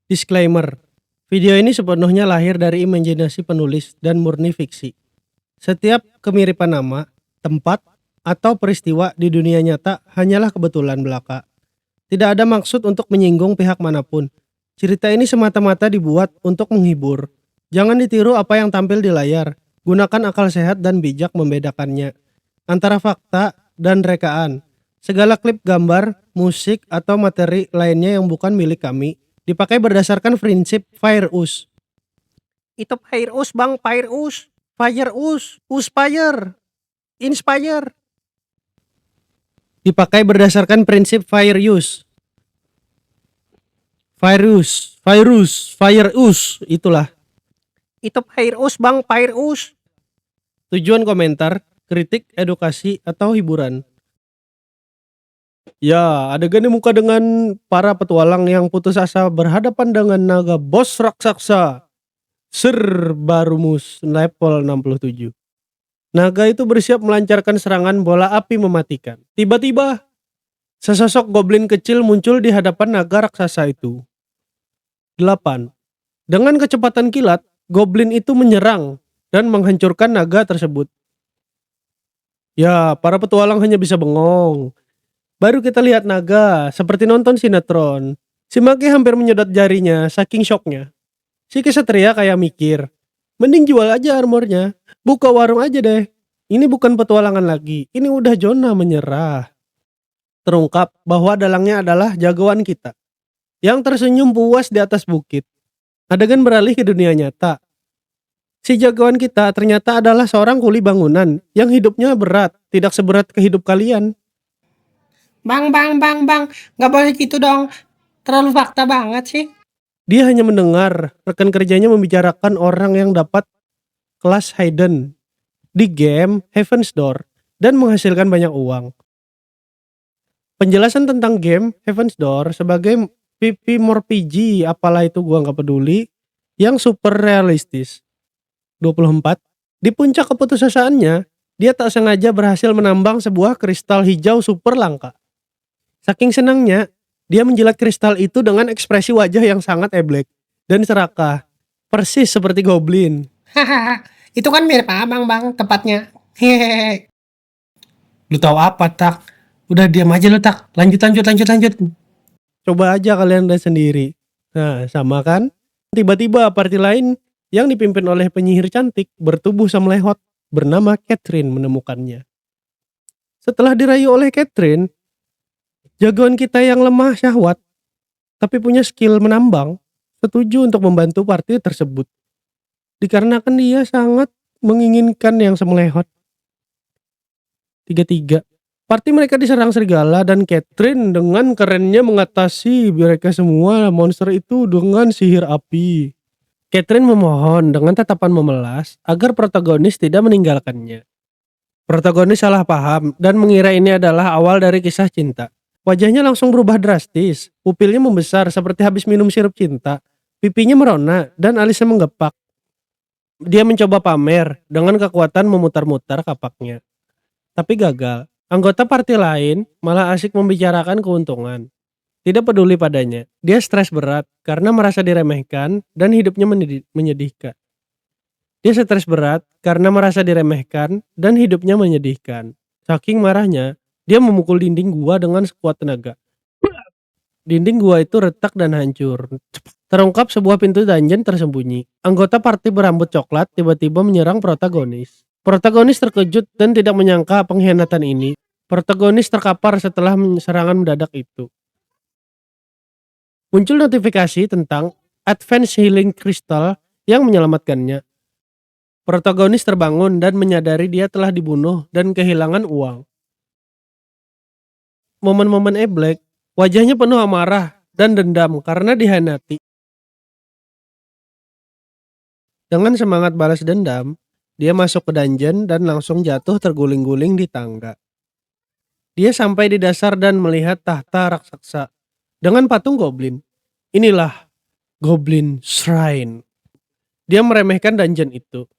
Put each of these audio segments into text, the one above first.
Disclaimer, video ini sepenuhnya lahir dari imajinasi penulis dan murni fiksi. Setiap kemiripan nama, tempat, atau peristiwa di dunia nyata hanyalah kebetulan belaka. Tidak ada maksud untuk menyinggung pihak manapun. Cerita ini semata-mata dibuat untuk menghibur. Jangan ditiru apa yang tampil di layar. Gunakan akal sehat dan bijak membedakannya antara fakta dan rekaan. Segala klip gambar, musik, atau materi lainnya yang bukan milik kami dipakai berdasarkan prinsip fair use. Itu fair use bang, fair use. Fire use, fire, inspire. Dipakai berdasarkan prinsip fair use. Fire use, itulah. Itu fair use bang, fair use. Tujuan komentar, kritik, edukasi, atau hiburan. Ya, adegan dimuka dengan para petualang yang putus asa berhadapan dengan naga bos raksasa Serbarumus level 67. Naga itu bersiap melancarkan serangan bola api mematikan. Tiba-tiba, sesosok goblin kecil muncul di hadapan naga raksasa itu. 8. Dengan kecepatan kilat, goblin itu menyerang dan menghancurkan naga tersebut. Ya, para petualang hanya bisa bengong. Baru kita lihat naga, seperti nonton sinetron. Si Maki hampir menyedot jarinya, saking syoknya. Si kesatria kayak mikir, mending jual aja armornya, buka warung aja deh. Ini bukan petualangan lagi, ini udah zona menyerah. Terungkap bahwa dalangnya adalah jagoan kita, yang tersenyum puas di atas bukit. Adegan beralih ke dunia nyata. Si jagoan kita ternyata adalah seorang kuli bangunan, yang hidupnya berat, tidak seberat ke hidup kalian. Bang, nggak boleh gitu dong, terlalu fakta banget sih. Dia hanya mendengar rekan kerjanya membicarakan orang yang dapat kelas hidden di game Heaven's Door dan menghasilkan banyak uang. Penjelasan tentang game Heaven's Door sebagai PvP apalah itu gua nggak peduli, yang super realistis. 24. Di puncak keputusasaannya, dia tak sengaja berhasil menambang sebuah kristal hijau super langka. Saking senangnya, dia menjilat kristal itu dengan ekspresi wajah yang sangat eblek dan serakah, persis seperti goblin. Hahaha, itu kan mirip abang bang tempatnya. Hehehe. Lu tahu apa tak? Udah diam aja lu tak. Lanjut. Coba aja kalian lihat sendiri. Nah, sama kan? Tiba-tiba party lain yang dipimpin oleh penyihir cantik bertubuh semlehot bernama Catherine menemukannya. Setelah dirayu oleh Catherine, jagoan kita yang lemah syahwat tapi punya skill menambang setuju untuk membantu party tersebut. Dikarenakan dia sangat menginginkan yang semlehot. 33. Party mereka diserang serigala dan Catherine dengan kerennya mengatasi mereka semua monster itu dengan sihir api. Catherine memohon dengan tatapan memelas agar protagonis tidak meninggalkannya. Protagonis salah paham dan mengira ini adalah awal dari kisah cinta. Wajahnya langsung berubah drastis, pupilnya membesar seperti habis minum sirup cinta, pipinya merona dan alisnya menggepak. Dia mencoba pamer dengan kekuatan memutar-mutar kapaknya. Tapi gagal. Anggota party lain malah asik membicarakan keuntungan. Tidak peduli padanya. Dia stres berat karena merasa diremehkan dan hidupnya menyedihkan. Dia stres berat karena merasa diremehkan dan hidupnya menyedihkan. Saking marahnya, dia memukul dinding gua dengan sekuat tenaga. Dinding gua itu retak dan hancur. Terungkap sebuah pintu dungeon tersembunyi. Anggota party berambut coklat tiba-tiba menyerang protagonis. Protagonis terkejut dan tidak menyangka pengkhianatan ini. Protagonis terkapar setelah serangan mendadak itu. Muncul notifikasi tentang Advanced Healing Crystal yang menyelamatkannya. Protagonis terbangun dan menyadari dia telah dibunuh dan kehilangan uang. Momen-momen eblek, wajahnya penuh amarah dan dendam karena dihianati. Dengan semangat balas dendam, dia masuk ke dungeon dan langsung jatuh terguling-guling di tangga. Dia sampai di dasar dan melihat tahta raksasa dengan patung goblin. Inilah Goblin Shrine. Dia meremehkan dungeon itu.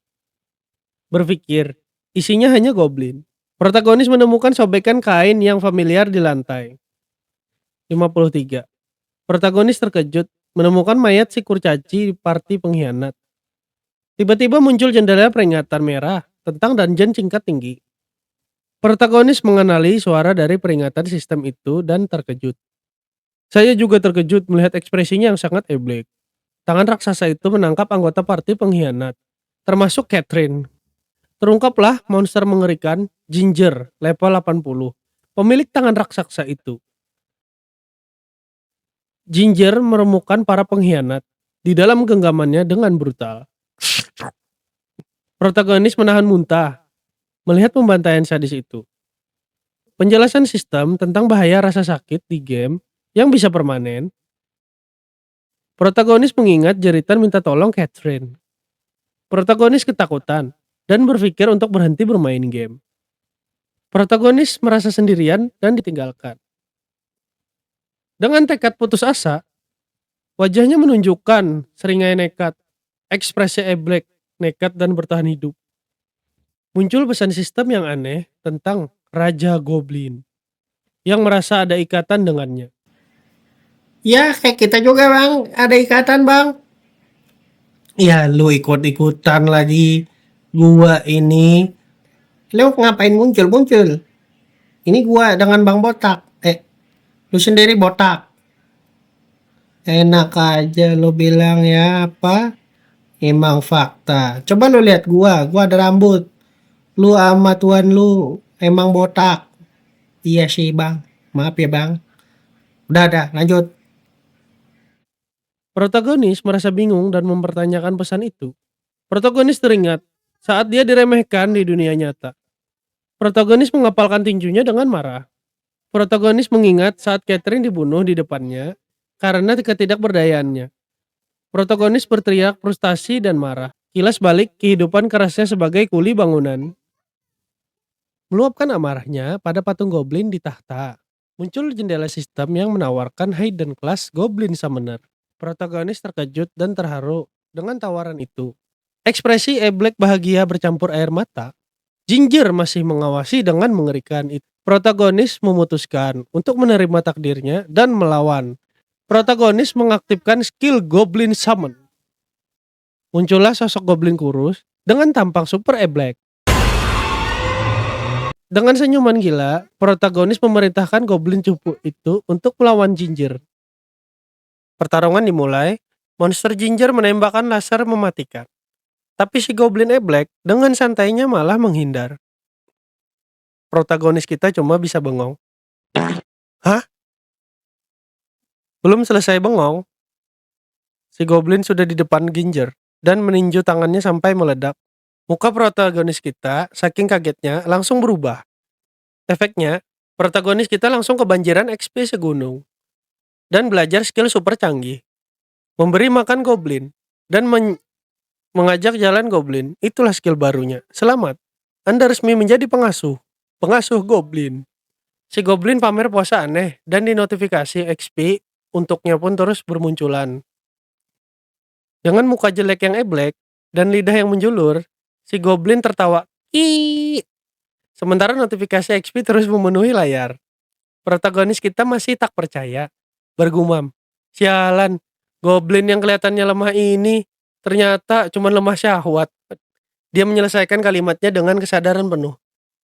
Berpikir, isinya hanya goblin. Protagonis menemukan sobekan kain yang familiar di lantai. 53. Protagonis terkejut menemukan mayat si kurcaci di party pengkhianat. Tiba-tiba muncul jendela peringatan merah tentang dungeon tingkat tinggi. Protagonis mengenali suara dari peringatan sistem itu dan terkejut. Saya juga terkejut melihat ekspresinya yang sangat eblek. Tangan raksasa itu menangkap anggota party pengkhianat, termasuk Catherine. Terungkaplah monster mengerikan, Ginger, level 80, pemilik tangan raksasa itu. Ginger meremukkan para pengkhianat di dalam genggamannya dengan brutal. Protagonis menahan muntah melihat pembantaian sadis itu. Penjelasan sistem tentang bahaya rasa sakit di game yang bisa permanen. Protagonis mengingat jeritan minta tolong Catherine. Protagonis ketakutan dan berpikir untuk berhenti bermain game. Protagonis merasa sendirian dan ditinggalkan. Dengan tekad putus asa, wajahnya menunjukkan seringai nekat, ekspresi eblek, nekat dan bertahan hidup. Muncul pesan sistem yang aneh tentang Raja Goblin yang merasa ada ikatan dengannya. Ya, kayak kita juga bang, ada ikatan bang. Ya, lu ikut-ikutan lagi. Gua ini. Lu ngapain muncul-muncul? Ini gua dengan Bang Botak. Lu sendiri botak. Enak aja lu bilang ya apa? Emang fakta. Coba lu lihat gua ada rambut. Lu sama tuan lu emang botak. Iya sih bang, maaf ya bang. Udah, lanjut. Protagonis merasa bingung dan mempertanyakan pesan itu. Protagonis teringat saat dia diremehkan di dunia nyata. Protagonis mengepalkan tinjunya dengan marah. Protagonis mengingat saat Catherine dibunuh di depannya karena ketidakberdayaannya. Protagonis berteriak frustasi dan marah. Kilas balik kehidupan kerasnya sebagai kuli bangunan. Meluapkan amarahnya pada patung goblin di tahta. Muncul jendela sistem yang menawarkan hidden class Goblin Summoner. Protagonis terkejut dan terharu dengan tawaran itu. Ekspresi eblek bahagia bercampur air mata. Ginger masih mengawasi dengan mengerikan itu. Protagonis memutuskan untuk menerima takdirnya dan melawan. Protagonis mengaktifkan skill Goblin Summon. Muncullah sosok goblin kurus dengan tampang super eblek. Dengan senyuman gila, protagonis memerintahkan goblin cupu itu untuk melawan Ginger. Pertarungan dimulai, monster Ginger menembakkan laser mematikan. Tapi si goblin eblek dengan santainya malah menghindar. Protagonis kita cuma bisa bengong. Hah? Belum selesai bengong, si goblin sudah di depan Ginger dan meninju tangannya sampai meledak. Muka protagonis kita saking kagetnya langsung berubah. Efeknya, protagonis kita langsung kebanjiran XP segunung dan belajar skill super canggih. Memberi makan goblin dan mengajak jalan goblin, itulah skill barunya. Selamat, Anda resmi menjadi pengasuh goblin. Si goblin pamer pose aneh dan di notifikasi XP untuknya pun terus bermunculan. Dengan muka jelek yang eblek dan lidah yang menjulur, si goblin tertawa. Sementara notifikasi XP terus memenuhi layar. Protagonis kita masih tak percaya. Bergumam, sialan, goblin yang kelihatannya lemah ini ternyata cuma lemah syahwat. Dia menyelesaikan kalimatnya dengan kesadaran penuh.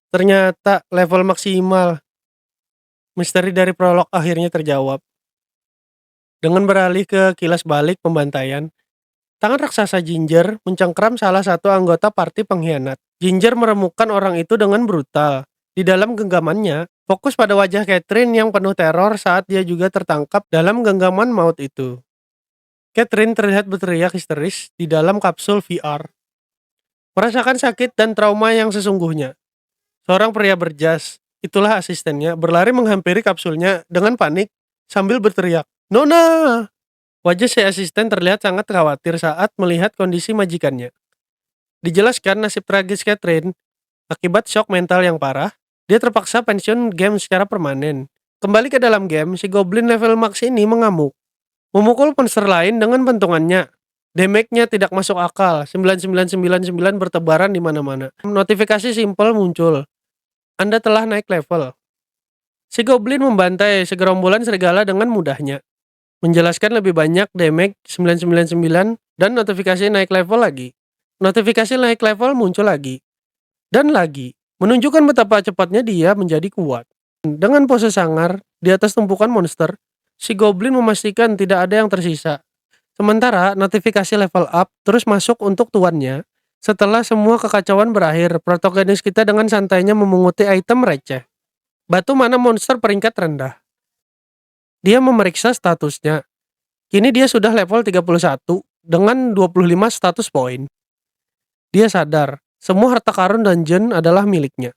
Ternyata level maksimal. Misteri dari prolog akhirnya terjawab. Dengan beralih ke kilas balik pembantaian, tangan raksasa Ginger mencengkram salah satu anggota party pengkhianat. Ginger meremukkan orang itu dengan brutal. Di dalam genggamannya, fokus pada wajah Catherine yang penuh teror saat dia juga tertangkap dalam genggaman maut itu. Catherine terlihat berteriak histeris di dalam kapsul VR. Merasakan sakit dan trauma yang sesungguhnya. Seorang pria berjas, itulah asistennya, berlari menghampiri kapsulnya dengan panik sambil berteriak, "Nona!" Wajah si asisten terlihat sangat khawatir saat melihat kondisi majikannya. Dijelaskan nasib tragis Catherine, akibat shock mental yang parah, dia terpaksa pensiun game secara permanen. Kembali ke dalam game, si goblin level max ini mengamuk. Memukul monster lain dengan pentungannya. Damage-nya tidak masuk akal, 9999 bertebaran di mana-mana. Notifikasi simpel muncul. Anda telah naik level. Si goblin membantai segerombolan serigala dengan mudahnya. menjelaskan lebih banyak damage 999 dan notifikasi naik level lagi. Notifikasi naik level muncul lagi. Dan lagi, menunjukkan betapa cepatnya dia menjadi kuat. Dengan pose sangar di atas tumpukan monster, si goblin memastikan tidak ada yang tersisa. Sementara notifikasi level up terus masuk untuk tuannya. Setelah semua kekacauan berakhir, protagonis kita dengan santainya memunguti item receh. Batu mana monster peringkat rendah. Dia memeriksa statusnya. Kini dia sudah level 31 dengan 25 status poin. Dia sadar, semua harta karun dungeon adalah miliknya.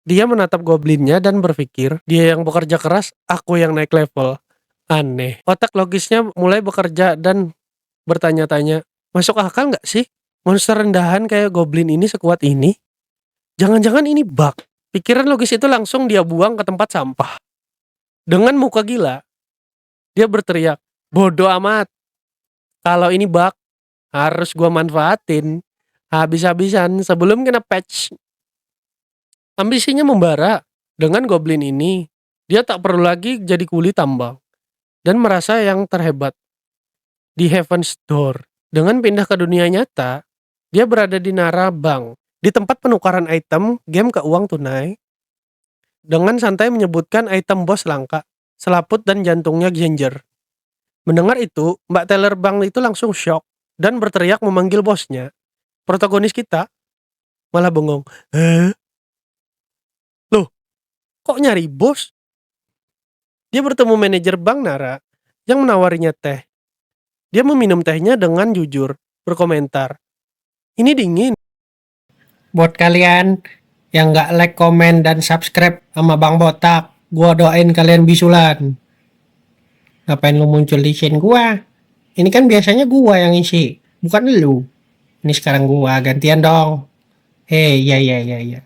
Dia menatap goblinnya dan berpikir, dia yang bekerja keras, aku yang naik level. Aneh. Otak logisnya mulai bekerja dan bertanya-tanya, masuk akal nggak sih? Monster rendahan kayak goblin ini sekuat ini? Jangan-jangan ini bug. Pikiran logis itu langsung dia buang ke tempat sampah. Dengan muka gila, dia berteriak, bodoh amat. Kalau ini bug, harus gua manfaatin. Habis-habisan sebelum kena patch. Ambisinya membara. Dengan goblin ini, dia tak perlu lagi jadi kuli tambang. Dan merasa yang terhebat. Di Heaven's Door. Dengan pindah ke dunia nyata, dia berada di Nara Bank. Di tempat penukaran item, game ke uang tunai. Dengan santai menyebutkan item bos langka. Selaput dan jantungnya Ginger. Mendengar itu, Mbak Teller Bank itu langsung shock. Dan berteriak memanggil bosnya. Protagonis kita malah bengong. Loh, kok nyari bos? Dia bertemu manajer bank Nara yang menawarinya teh. Dia meminum tehnya dengan jujur, berkomentar, ini dingin. Buat kalian yang nggak like, komen, dan subscribe sama Bang Botak, gua doain kalian bisulan. Ngapain lu muncul di scene gua? Ini kan biasanya gua yang isi, bukan lu. Ini sekarang gua, gantian dong. Hei, ya.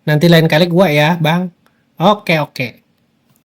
Nanti lain kali gua ya, Bang. Oke.